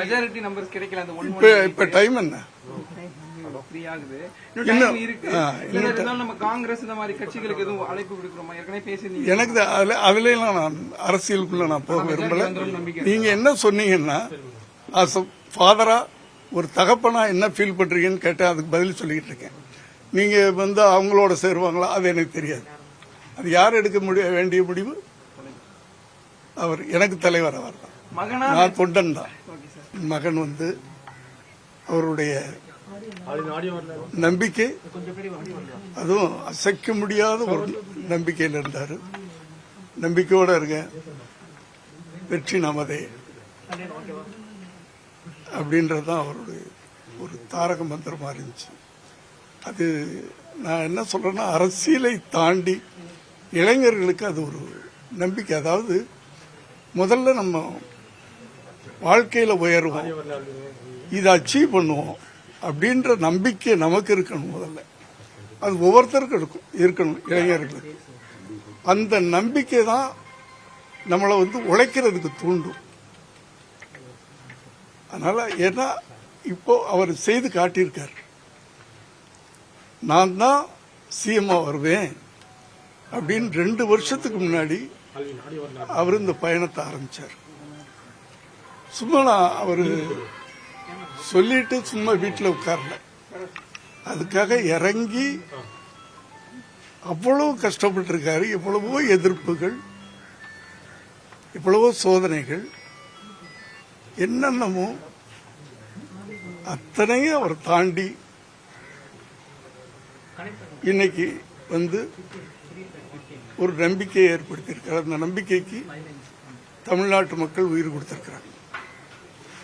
Majority numbers கிடைக்கல. அந்த இப்ப டைம் என்ன ஃப்ரீ ஆகுது. இன்னும் இருக்கு. நம்ம காங்கிரஸ் இந்த மாதிரி கட்சிகளுக்கு எதுவும் அழைப்பு விடுக்கிறோமா? ஏற்கனவே பேசினீங்க. எனக்கு அதுல நான் அரசியலுக்குள்ள நான் போக விரும்பல. நீங்க என்ன சொன்னீங்கன்னா ஃபாதரா ஒரு தகப்பனா என்ன ஃபீல் பண்றீங்கன்னு கேட்டேன். அதுக்கு பதில் சொல்லிட்டு இருக்கேன். நீங்க அவங்களோட சேருவாங்களா அது எனக்கு தெரியாது. அது யார் எடுக்க வேண்டிய முடிவு? அவர் எனக்கு தலைவர். அவர் தான், நான் தொண்டன் தான். மகன் அவருடைய நம்பிக்கை, அதுவும் அசைக்க முடியாத ஒரு நம்பிக்கையில் இருந்தாரு. நம்பிக்கையோட இருக்க, வெற்றி நமதே அப்படின்றதுதான் அவருடைய ஒரு தாரக மந்திரமா இருந்துச்சு. அது நான் என்ன சொல்றேன்னா, அரசியலை தாண்டி இளைஞர்களுக்கு அது ஒரு நம்பிக்கை. அதாவது முதல்ல நம்ம வாழ்க்கையில உயர்வோம், இதை அச்சீவ் பண்ணுவோம் அப்படின்ற நம்பிக்கை நமக்கு இருக்கணும். முதல்ல அது ஒவ்வொருத்தருக்கும் இருக்கணும். இளைஞர்களுக்கு அந்த நம்பிக்கை தான் நம்மளை உழைக்கிறதுக்கு தூண்டும். அதனால ஏன்னா இப்போ அவர் செய்து காட்டியிருக்கார். நான் தான் சிஎம்ஆ வருவேன் அப்படின்னு 2 வருஷத்துக்கு முன்னாடி அவர் இந்த பயணத்தை ஆரம்பிச்சார். சும்மா அவரு சொல்லிட்டு சும்மா வீட்டில் உட்கார்ல, அதுக்காக இறங்கி அவ்வளவு கஷ்டப்பட்டு இருக்காரு. எவ்வளவோ எதிர்ப்புகள், எவ்வளவோ சோதனைகள், என்னென்னமோ அத்தனையும் அவர் தாண்டி இன்னைக்கு ஒரு நம்பிக்கையை ஏற்படுத்தியிருக்கிறார். அந்த நம்பிக்கைக்கு தமிழ்நாட்டு மக்கள் உயிர் கொடுத்திருக்கிறாங்க.